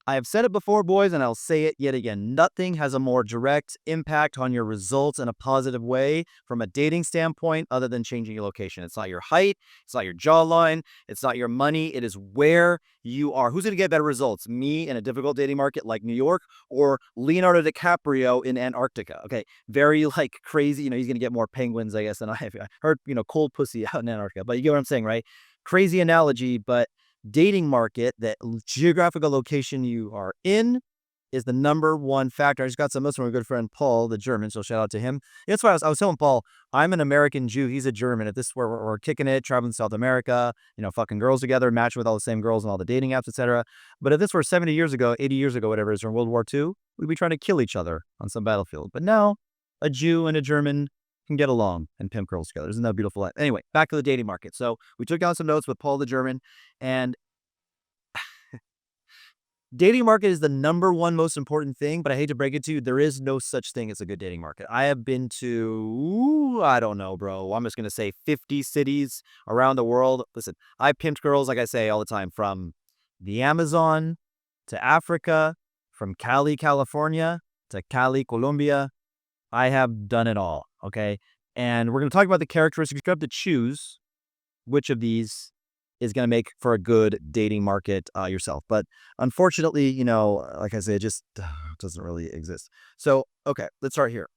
I have said it before, boys, and I'll say it yet again. Nothing has a more direct impact on your results in a positive way from a dating standpoint other than changing your location. It's not your height, it's not your jawline, it's not your money. It is where you are. Who's going to get better results? Me in a difficult dating market like New York or Leonardo DiCaprio in Antarctica? Okay, very like crazy. He's going to get more penguins, I guess, than I have. I heard, cold pussy out in Antarctica, but you get what I'm saying, right? Crazy analogy, but dating market, that geographical location you are in is the number one factor. I just got some notes from my good friend Paul, the German, so shout out to him. That's why I was telling Paul, I'm an American Jew. He's a German. At this, we're kicking it, traveling to South America, fucking girls together, matching with all the same girls and all the dating apps, etc. But if this were 70 years ago, 80 years ago, whatever it is, in World War II, we'd be trying to kill each other on some battlefield. But now, a Jew and a German can get along and pimp girls together. Isn't that a beautiful life? Anyway, back to the dating market. So we took down some notes with Paul the German, and dating market is the number one most important thing, but I hate to break it to you, there is no such thing as a good dating market. I have been to, I don't know, bro. I'm just going to say 50 cities around the world. Listen, I pimped girls, like I say all the time, from the Amazon to Africa, from Cali, California to Cali, Colombia. I have done it all, okay? And we're going to talk about the characteristics. You have to choose which of these is going to make for a good dating market yourself. But unfortunately, like I say, it just doesn't really exist. So, okay, let's start here.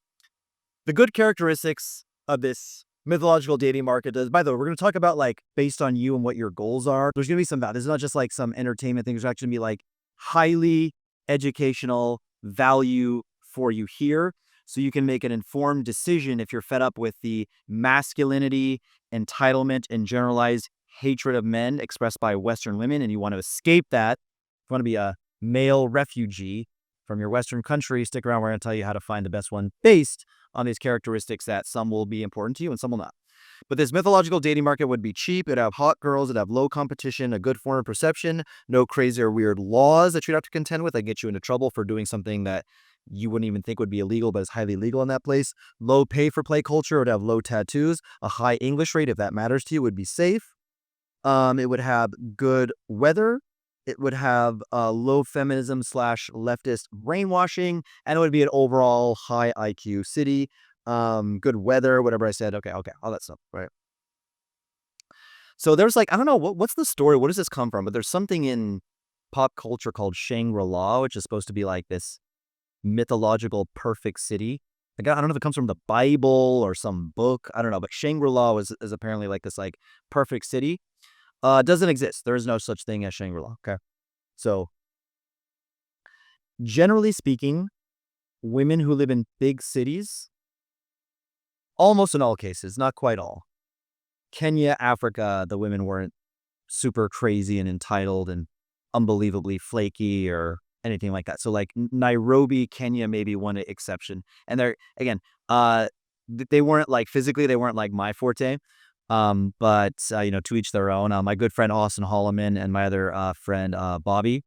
The good characteristics of this mythological dating market is, by the way, we're going to talk about like based on you and what your goals are. There's going to be some, this is not just like some entertainment thing. There's actually going to be like highly educational value for you here. So you can make an informed decision if you're fed up with the masculinity, entitlement, and generalized hatred of men expressed by Western women, and you want to escape that. If you want to be a male refugee from your Western country, stick around. We're going to tell you how to find the best one based on these characteristics that some will be important to you and some will not. But this mythological dating market would be cheap. It'd have hot girls. It'd have low competition, a good form of perception, no crazy or weird laws that you'd have to contend with that get you into trouble for doing something that you wouldn't even think would be illegal, but is highly legal in that place. Low pay for play culture. It would have low tattoos. A high English rate, if that matters to you, would be safe. It would have good weather. It would have low feminism / leftist brainwashing, and it would be an overall high IQ city. Good weather, whatever I said. Okay, all that stuff, right? So there's like, I don't know, what's the story? What does this come from? But there's something in pop culture called Shangri-La, which is supposed to be like this mythological perfect city. Like, I don't know if it comes from the Bible or some book. I don't know, but Shangri-La is apparently like this like perfect city. Doesn't exist. There is no such thing as Shangri-La. Okay. So generally speaking, women who live in big cities, almost in all cases, not quite all. Kenya, Africa, the women weren't super crazy and entitled and unbelievably flaky or anything like that. So like Nairobi, Kenya, maybe one exception. And they're, again, they weren't like physically, they weren't like my forte. But to each their own. My good friend Austin Holloman and my other friend Bobby,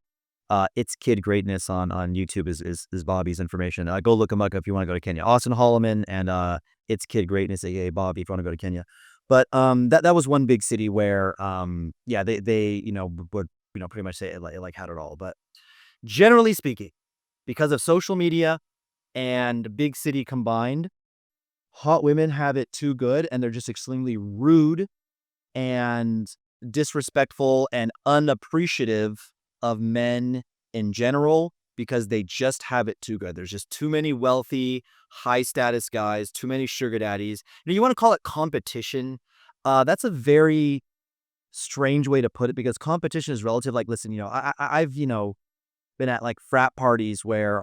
It's Kid Greatness on YouTube is Bobby's information. Go look him up if you want to go to Kenya. Austin Holloman and It's Kid Greatness, aka Bobby, if you want to go to Kenya. But that was one big city where they would pretty much say it like had it all. But generally speaking, because of social media and big city combined, hot women have it too good, and they're just extremely rude and disrespectful and unappreciative of men in general because they just have it too good. There's just too many wealthy, high status guys, too many sugar daddies. You want to call it competition. That's a very strange way to put it because competition is relative. Like, listen, I've been at like frat parties where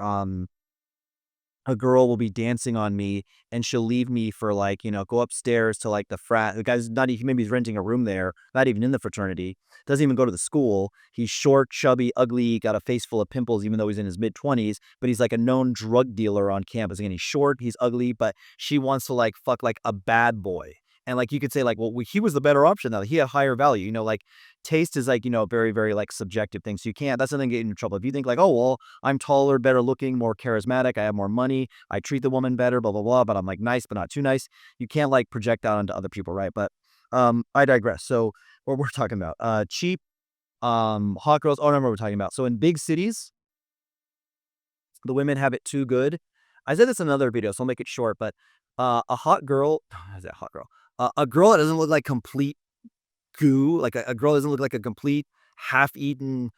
a girl will be dancing on me and she'll leave me for like, go upstairs to like the frat. The guy's not even, maybe he's renting a room there, not even in the fraternity, doesn't even go to the school. He's short, chubby, ugly, got a face full of pimples, even though he's in his mid-20s, but he's like a known drug dealer on campus. Again, he's short, he's ugly, but she wants to like fuck like a bad boy. And like, you could say like, well, he was the better option though. He had higher value, like taste is like, very, very like subjective thing. So you can't, that's something getting in trouble. If you think like, oh, well, I'm taller, better looking, more charismatic, I have more money, I treat the woman better, blah, blah, blah, but I'm like nice, but not too nice. You can't like project out onto other people. Right. But, I digress. So what we're talking about, cheap, hot girls. Oh, I remember what we're talking about. So in big cities, The women have it too good. I said this in another video, so I'll make it short, but a hot girl, is that hot girl? A girl that doesn't look like complete goo, like a girl doesn't look like a complete half-eaten,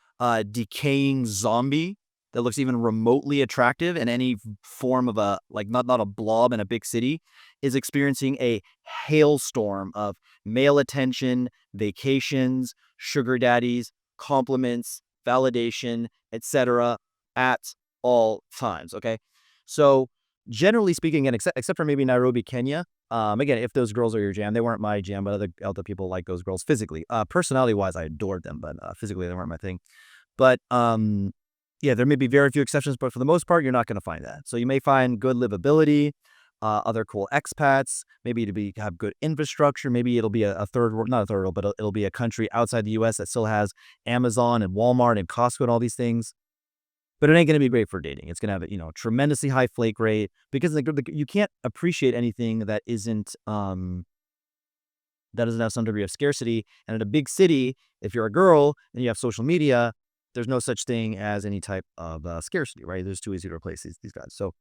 decaying zombie that looks even remotely attractive in any form of a like not a blob in a big city, is experiencing a hailstorm of male attention, vacations, sugar daddies, compliments, validation, etc. at all times. Okay, so generally speaking, and except for maybe Nairobi, Kenya, again, if those girls are your jam, they weren't my jam, but other people like those girls physically. Personality wise, I adored them, but physically they weren't my thing. But yeah, there may be very few exceptions, but for the most part, you're not going to find that. So you may find good livability, other cool expats. Maybe have good infrastructure. Maybe it'll be a third world, not a third world, but it'll be a country outside the U.S. that still has Amazon and Walmart and Costco and all these things. But it ain't going to be great for dating. It's going to have a, tremendously high flake rate because you can't appreciate anything that doesn't have some degree of scarcity. And in a big city, if you're a girl and you have social media, there's no such thing as any type of scarcity, right? There's too easy to replace these guys. So,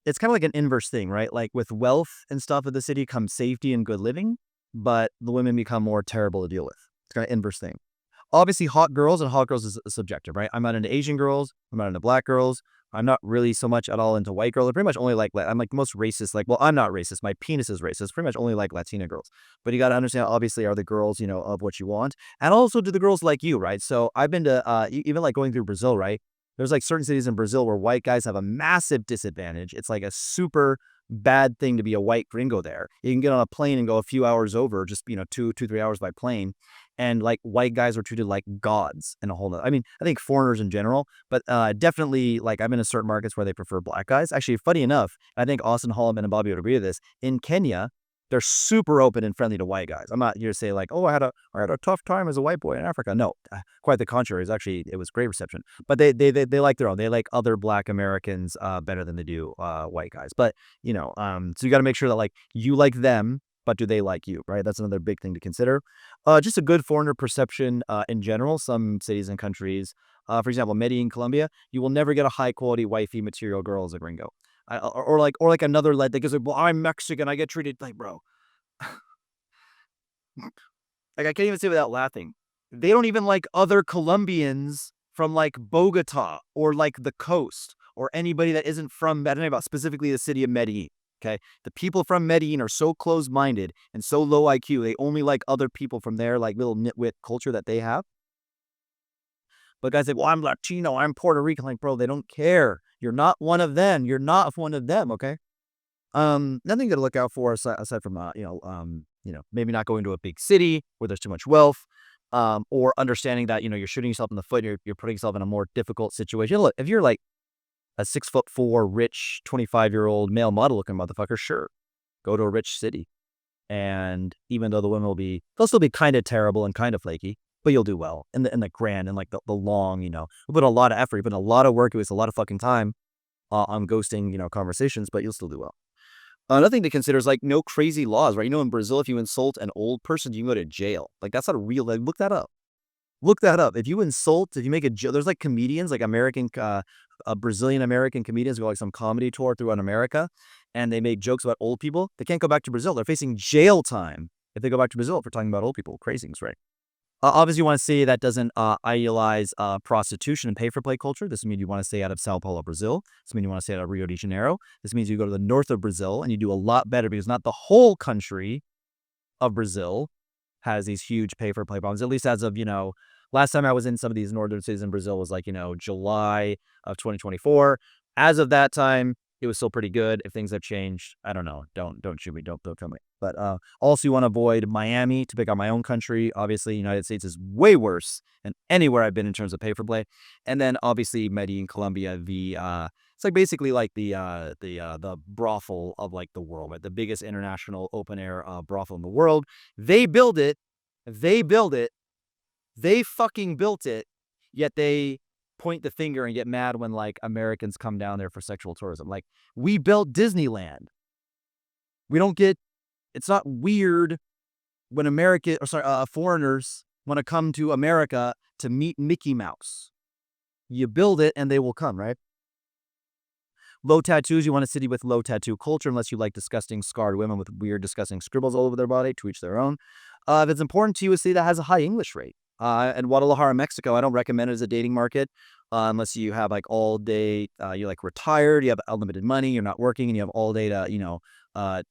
it's kind of like an inverse thing, right? Like with wealth and stuff of the city comes safety and good living, but the women become more terrible to deal with. It's kind of inverse thing. Obviously, hot girls is subjective, right? I'm not into Asian girls. I'm not into black girls. I'm not really so much at all into white girls. I pretty much only like, I'm like most racist. Like, well, I'm not racist. My penis is racist. Pretty much only like Latina girls. But you got to understand, obviously, are the girls, of what you want? And also, do the girls like you, right? So I've been to, even like going through Brazil, right? There's like certain cities in Brazil where white guys have a massive disadvantage. It's like a super bad thing to be a white gringo there. You can get on a plane and go a few hours over, just, 2, 3 hours by plane. And like white guys are treated like gods in a whole nother. I mean, I think foreigners in general, but definitely like I'm in certain markets where they prefer black guys. Actually, funny enough, I think Austin Holloman and Bobby would agree with this. In Kenya, they're super open and friendly to white guys. I'm not here to say like, oh, I had a tough time as a white boy in Africa. No, quite the contrary. It was great reception. But they like their own. They like other black Americans better than they do white guys. But so you got to make sure that like you like them, but do they like you, right? That's another big thing to consider. Just a good foreigner perception in general. Some cities and countries, for example, Medellin, Colombia, you will never get a high quality wifey material girl as a gringo. Or like another lead that goes like, well, I'm Mexican, I get treated like, bro. Like I can't even say without laughing. They don't even like other Colombians from like Bogota or like the coast or anybody that isn't from, I don't know about specifically the city of Medellin. Okay. The people from Medellin are so close minded and so low IQ. They only like other people from their like little nitwit culture that they have. But guys say, well, I'm Latino, I'm Puerto Rican. Like, bro, they don't care. You're not one of them. You're not one of them. Okay. Nothing to look out for aside from, maybe not going to a big city where there's too much wealth, or understanding that, you're shooting yourself in the foot. You're putting yourself in a more difficult situation. Look, if you're like a 6'4", rich, 25-year-old male model looking motherfucker, sure, go to a rich city. And even though the women they'll still be kind of terrible and kind of flaky, but you'll do well in the grand and like the long, we put a lot of effort, you put a lot of work, it was a lot of fucking time on ghosting, conversations, but you'll still do well. Another thing to consider is like no crazy laws, right? In Brazil, if you insult an old person, you can go to jail. Like that's not a real. Like, look that up. Look that up. If you make a joke, there's like comedians, like Brazilian American comedians go like some comedy tour throughout America, and they make jokes about old people. They can't go back to Brazil. They're facing jail time if they go back to Brazil for talking about old people. Craziness, right? Obviously, you want to say that doesn't idealize prostitution and pay-for-play culture. This means you want to stay out of Sao Paulo, Brazil. This means you want to stay out of Rio de Janeiro. This means you go to the north of Brazil and you do a lot better because not the whole country of Brazil has these huge pay-for-play problems, at least as of, last time I was in some of these northern cities in Brazil was like, July of 2024. As of that time, it was still pretty good. If things have changed, I don't know. Don't shoot me. Don't tell me. But also, you want to avoid Miami to pick out my own country. Obviously, United States is way worse than anywhere I've been in terms of pay for play. And then obviously, Medellin, Colombia, it's like basically like the brothel of like the world, right? The biggest international open air brothel in the world. They build it. They fucking built it. Yet they point the finger and get mad when like Americans come down there for sexual tourism. Like we built Disneyland. It's not weird when foreigners want to come to America to meet Mickey Mouse. You build it and they will come, right? Low tattoos, you want a city with low tattoo culture, unless you like disgusting scarred women with weird, disgusting scribbles all over their body, to each their own. If it's important to you, a city that has a high English rate. And Guadalajara, Mexico, I don't recommend it as a dating market unless you have like all day, you're like retired, you have unlimited money, you're not working, and you have all day to,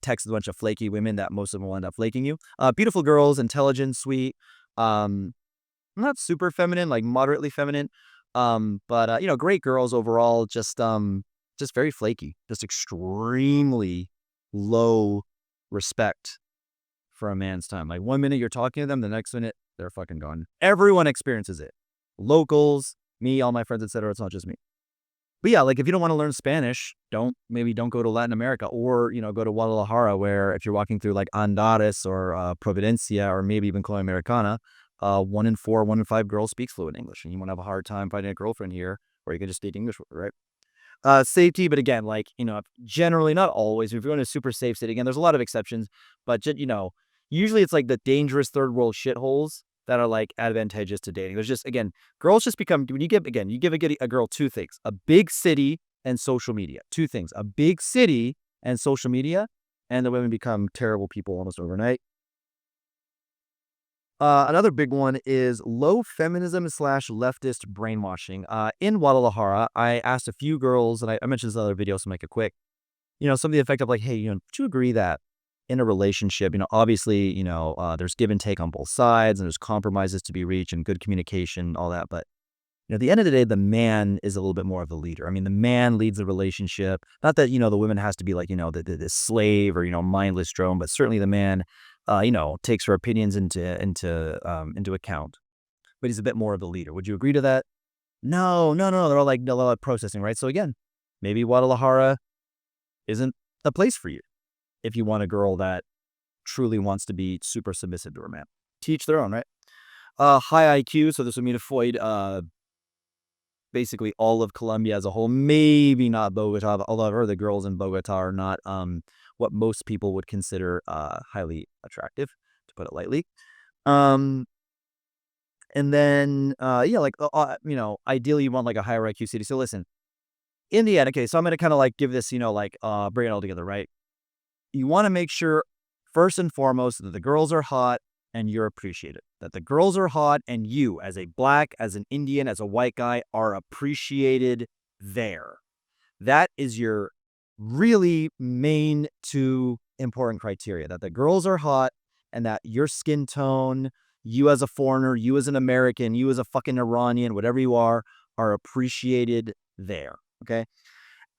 text a bunch of flaky women that most of them will end up flaking you. Beautiful girls, intelligent, sweet, um, not super feminine, like moderately feminine. But great girls overall, just very flaky, just extremely low respect for a man's time. Like 1 minute you're talking to them, the next minute they're fucking gone. Everyone experiences it. Locals, me, all my friends, etc. It's not just me. But yeah, like if you don't want to learn Spanish, don't go to Latin America, or go to Guadalajara, where if you're walking through like Andares or Providencia or maybe even Colonia Americana, 1 in 4, 1 in 5 girls speaks fluent English, and you won't have a hard time finding a girlfriend here, or you can just speak English with her, right? Safety, but again, like, generally, not always. If you're going to a super safe city, again, there's a lot of exceptions, but usually it's like the dangerous third world shitholes that are like advantageous to dating. There's just, again, girls just become, when you give, again, you give a girl two things: a big city and social media. Two things: a big city and social media, and the women become terrible people almost overnight. Another big one is low feminism slash leftist brainwashing. In Guadalajara, I asked a few girls, and I mentioned this in other video, so make it quick. Some of the effect of like, hey, would you agree that in a relationship, obviously, there's give and take on both sides, and there's compromises to be reached, and good communication, all that. But at the end of the day, the man is a little bit more of the leader. I mean, the man leads the relationship. Not that the woman has to be like the slave or mindless drone, but certainly the man takes her opinions into account. But he's a bit more of the leader. Would you agree to that? No, no, no. They're all like processing, right? So again, maybe Guadalajara isn't a place for you if you want a girl that truly wants to be super submissive to her man. Teach their own, right? High IQ. So this would mean avoid basically all of Colombia as a whole. Maybe not Bogota, although I've heard the girls in Bogota are not what most people would consider highly attractive, to put it lightly. And then ideally you want like a higher IQ city. So listen, in the end, okay, so I'm gonna kind of like give this, bring it all together, right? You want to make sure first and foremost that the girls are hot and you're appreciated. That the girls are hot and you, as a black, as an Indian, as a white guy, are appreciated there. That is your really main two important criteria: that the girls are hot and that your skin tone, you as a foreigner, you as an American, you as a fucking Iranian, whatever you are appreciated there. Okay.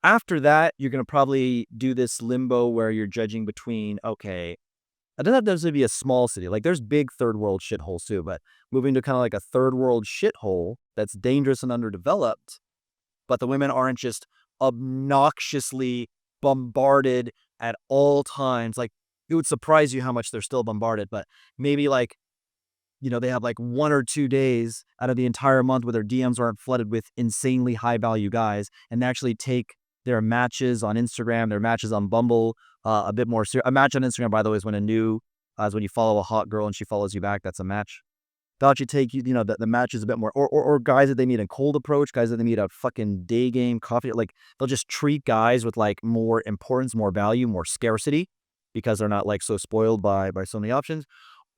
After that, you're going to probably do this limbo where you're judging between, okay, I don't know if there's going to be a small city. Like there's big third world shitholes too, but moving to kind of like a third world shithole that's dangerous and underdeveloped, but the women aren't just obnoxiously bombarded at all times. Like it would surprise you how much they're still bombarded, but maybe like, they have like 1 or 2 days out of the entire month where their DMs aren't flooded with insanely high value guys, and they actually take their matches on Instagram, their matches on Bumble, a bit more serious. A match on Instagram, by the way, is when when you follow a hot girl and she follows you back. That's a match. They'll actually take the match is a bit more, or guys that they meet in cold approach, guys that they meet at fucking day game coffee. Like they'll just treat guys with like more importance, more value, more scarcity, because they're not like so spoiled by so many options.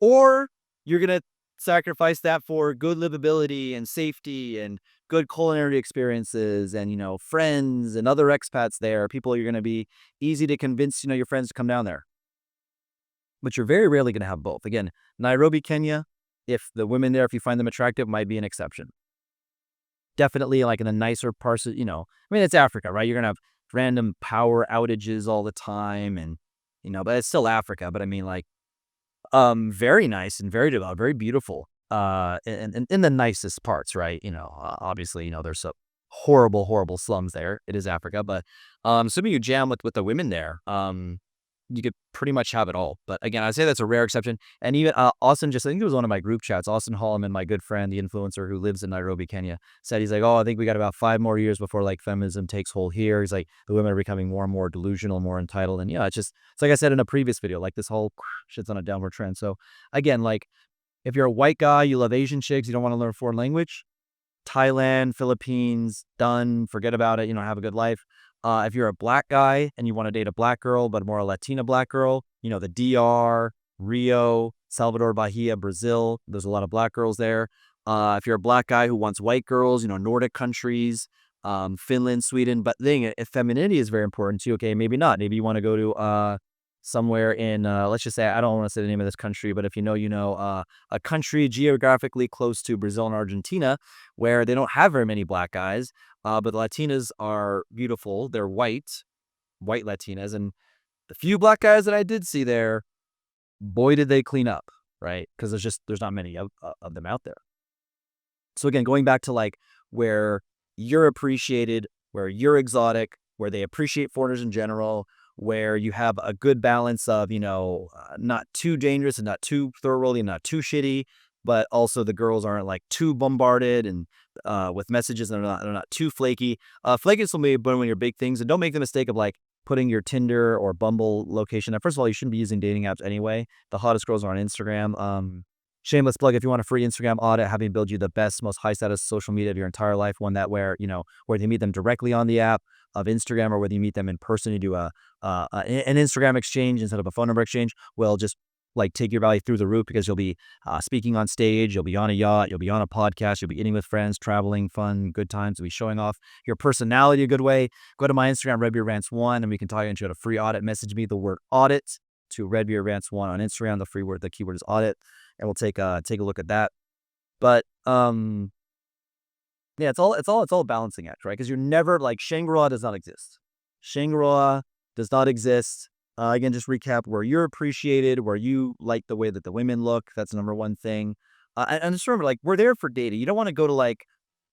Or you're gonna sacrifice that for good livability and safety and good culinary experiences and friends and other expats there, people you're going to be easy to convince your friends to come down there. But you're very rarely going to have both. Again, Nairobi, Kenya, if the women there, if you find them attractive, might be an exception. Definitely like in the nicer parts of, it's Africa, right? You're going to have random power outages all the time, and but it's still Africa. But I mean, like, very nice and very developed, very beautiful. In the nicest parts, right? Obviously, there's some horrible, horrible slums there. It is Africa, but assuming you jam with the women there, you could pretty much have it all. But again, I'd say that's a rare exception. And even Austin, I think it was one of my group chats. Austin Holloman, my good friend, the influencer who lives in Nairobi, Kenya, said he's like, oh, I think we got about 5 more years before like feminism takes hold here. He's like, the women are becoming more and more delusional, more entitled, and yeah, it's like I said in a previous video, like this whole shit's on a downward trend. So again, like if you're a white guy, you love Asian chicks, you don't want to learn a foreign language, Thailand, Philippines, done. Forget about it. Have a good life. If you're a black guy and you want to date a black girl, but more a Latina black girl, the DR, Rio, Salvador Bahia, Brazil. There's a lot of black girls there. If you're a black guy who wants white girls, Nordic countries, Finland, Sweden. But the thing, if femininity is very important to you, okay, maybe not. Maybe you want to go to somewhere in, let's just say, I don't want to say the name of this country, but if a country geographically close to Brazil and Argentina where they don't have very many black guys, but the Latinas are beautiful. They're white Latinas. And the few black guys that I did see there, boy, did they clean up, right? Because there's not many of them out there. So again, going back to like where you're appreciated, where you're exotic, where they appreciate foreigners in general, where you have a good balance of, not too dangerous and not too thoroughly and not too shitty, but also the girls aren't like too bombarded and with messages and they're not too flaky. Flakiness will be one of your big things, and don't make the mistake of like putting your Tinder or Bumble location. Now, first of all, you shouldn't be using dating apps anyway. The hottest girls are on Instagram. Shameless plug, if you want a free Instagram audit, having build you the best, most high status social media of your entire life, one that where you meet them directly on the app of Instagram or whether you meet them in person, you do an Instagram exchange instead of a phone number exchange, will just like take your value through the roof because you'll be speaking on stage, you'll be on a yacht, you'll be on a podcast, you'll be eating with friends, traveling, fun, good times. You'll be showing off your personality a good way. Go to my Instagram, RedBeardRants1, and we can talk you into a free audit. Message me the word audit to RedBeardRants1 on Instagram. The keyword is audit, and we'll take a look at that. But yeah, it's all a balancing act, right? Because you're never like Shangri-La does not exist. Shangri-La does not exist. Again, just recap where you're appreciated, where you like the way that the women look. That's the number one thing. And just remember, like, we're there for dating. You don't want to go to like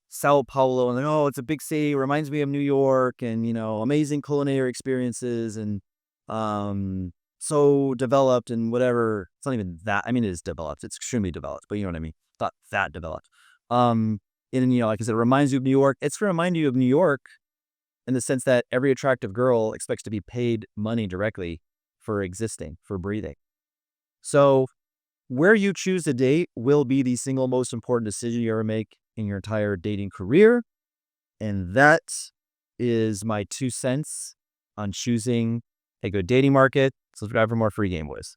Sao Paulo and like, oh, it's a big city, reminds me of New York, and amazing culinary experiences and so developed and whatever. It's not even that. I mean, it is developed. It's extremely developed, but you know what I mean. It's not that developed. And like I said, it reminds you of New York. It's going to remind you of New York in the sense that every attractive girl expects to be paid money directly for existing, for breathing. So where you choose to date will be the single most important decision you ever make in your entire dating career. And that is my 2 cents on choosing a good dating market. Subscribe for more free Game Boys.